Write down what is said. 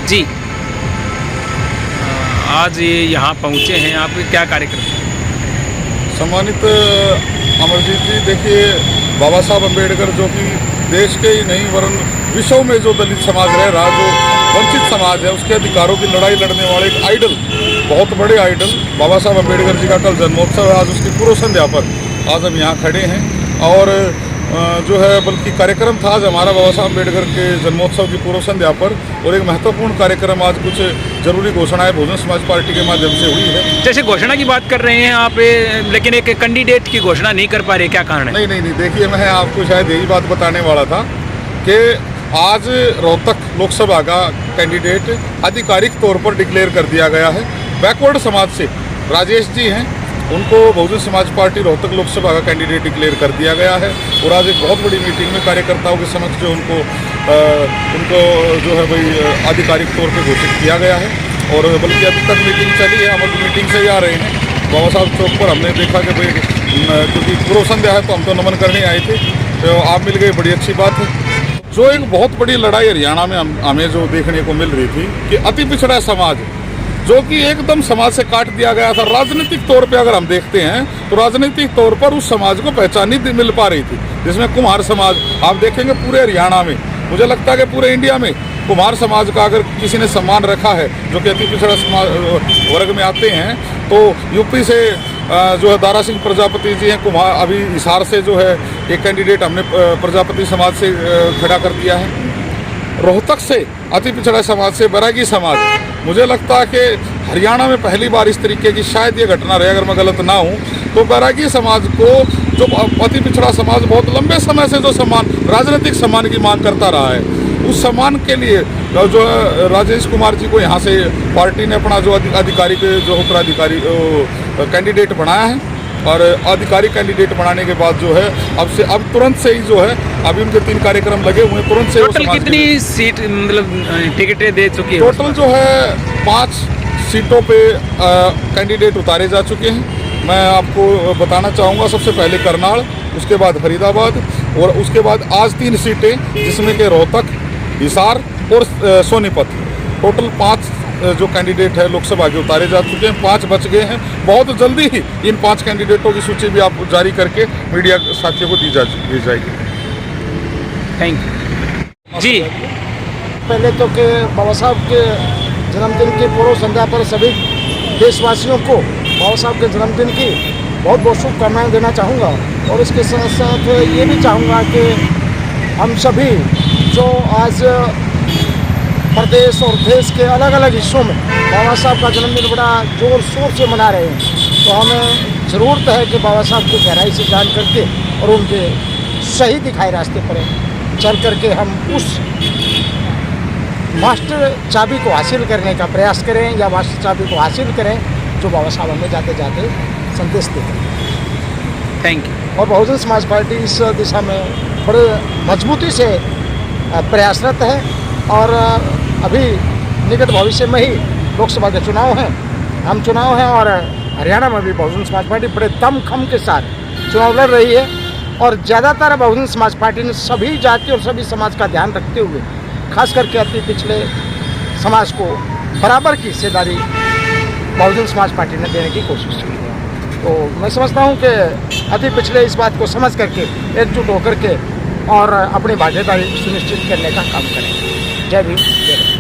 जी, आज ये यहाँ पहुँचे हैं, आप क्या कार्यक्रम? सम्मानित अमरजीत जी, देखिए बाबा साहब अम्बेडकर जो कि देश के ही नहीं वरन विश्व में जो दलित समाज रह रहा, जो वंचित समाज है, उसके अधिकारों की लड़ाई लड़ने वाले एक आइडल, बहुत बड़े आइडल बाबा साहब अम्बेडकर जी का कल जन्मोत्सव है। आज उसकी पूर्व संध्या पर आज हम यहाँ खड़े हैं और जो है बल्कि कार्यक्रम था आज हमारा बाबा साहब अम्बेडकर के जन्मोत्सव की पूर्व संध्या पर, और एक महत्वपूर्ण कार्यक्रम आज कुछ जरूरी घोषणाएं बहुजन समाज पार्टी के माध्यम से हुई है। जैसे घोषणा की बात कर रहे हैं आप, लेकिन एक कैंडिडेट की घोषणा नहीं कर पा रहे, क्या कारण है? नहीं, देखिए मैं आपको शायद यही बात बताने वाला था कि आज रोहतक लोकसभा का कैंडिडेट आधिकारिक तौर पर डिक्लेयर कर दिया गया है। बैकवर्ड समाज से राजेश जी हैं, उनको बहुजन समाज पार्टी रोहतक लोकसभा का कैंडिडेट डिक्लेयर कर दिया गया है। और आज एक बहुत बड़ी मीटिंग में कार्यकर्ताओं के समक्ष जो उनको जो है भाई आधिकारिक तौर पे घोषित किया गया है। और बल्कि अभी तक मीटिंग चली है, हम अभी मीटिंग से ही आ रहे हैं। बाबा साहब चौक पर हमने देखा कि भाई क्योंकि पूर्व संध्या है तो हम तो नमन करने आए थे, तो आप मिल गए, बड़ी अच्छी बात है। जो एक बहुत बड़ी लड़ाई हरियाणा में हमें जो देखने को मिल रही थी कि अति पिछड़ा समाज जो कि एकदम समाज से काट दिया गया था, राजनीतिक तौर पे अगर हम देखते हैं तो राजनीतिक तौर पर उस समाज को पहचान नहीं मिल पा रही थी, जिसमें कुम्हार समाज आप देखेंगे पूरे हरियाणा में, मुझे लगता है कि पूरे इंडिया में कुम्हार समाज का अगर किसी ने सम्मान रखा है जो कि अति पिछड़ा समाज वर्ग में आते हैं, तो यूपी से जो है दारा सिंह प्रजापति जी हैं कुम्हार, अभी हिसार से जो है एक कैंडिडेट हमने प्रजापति समाज से खड़ा कर दिया है। रोहतक से अति पिछड़ा समाज से बैरागी समाज, मुझे लगता है कि हरियाणा में पहली बार इस तरीके की शायद ये घटना रही, अगर मैं गलत ना हूँ तो बैरागी समाज को जो अति पिछड़ा समाज बहुत लंबे समय से जो सम्मान, राजनीतिक सम्मान की मांग करता रहा है, उस सम्मान के लिए जो राजेश कुमार जी को यहाँ से पार्टी ने अपना जो आधिकारिक जो उत्तराधिकारी कैंडिडेट बनाया है। और आधिकारिक कैंडिडेट बनाने के बाद जो है अब तुरंत से ही जो है अभी उनके 3 कार्यक्रम लगे हुए हैं, तुरंत से टोटल कितनी सीट मतलब टिकटें दे चुकी है? टोटल जो है 5 सीटों पे कैंडिडेट उतारे जा चुके हैं। मैं आपको बताना चाहूँगा, सबसे पहले करनाल, उसके बाद फरीदाबाद और उसके बाद आज 3 सीटें जिसमें कि रोहतक, हिसार और सोनीपत, टोटल 5 जो कैंडिडेट है लोकसभा के उतारे जा चुके हैं। 5 बच गए हैं। बहुत जल्दी ही इन 5 कैंडिडेटों की सूची भी आप जारी करके मीडिया साथियों को दी जाएगी। थैंक यू जी। पहले तो कि बाबा साहब के जन्मदिन की पूर्व संध्या पर सभी देशवासियों को बाबा साहब के जन्मदिन की बहुत बहुत शुभकामनाएं देना चाहूँगा। और इसके साथ साथ ये भी चाहूँगा कि हम सभी जो आज प्रदेश और देश के अलग अलग हिस्सों में बाबा साहब का जन्मदिन बड़ा जोर शोर से मना रहे हैं, तो हमें ज़रूरत है कि बाबा साहब को गहराई से जान करके और उनके सही दिखाए रास्ते पर चल करके हम उस मास्टर चाबी को हासिल करने का प्रयास करें, या मास्टर चाबी को हासिल करें जो बाबा साहब हमें जाते जाते संदेश देते हैं। Thank you. और बहुजन समाज पार्टी इस दिशा में बड़े मजबूती से प्रयासरत है। और अभी निकट भविष्य में ही लोकसभा के चुनाव हैं, हम चुनाव हैं, और हरियाणा में भी बहुजन समाज पार्टी बड़े दमखम के साथ चुनाव लड़ रही है। और ज़्यादातर बहुजन समाज पार्टी ने सभी जाति और सभी समाज का ध्यान रखते हुए खास करके अति पिछड़े समाज को बराबर की हिस्सेदारी बहुजन समाज पार्टी ने देने की कोशिश की है। तो मैं समझता हूँ कि अति पिछड़े इस बात को समझ करके एकजुट होकर के और अपनी भागीदारी सुनिश्चित करने का काम करें। जय भीम, जय भारत।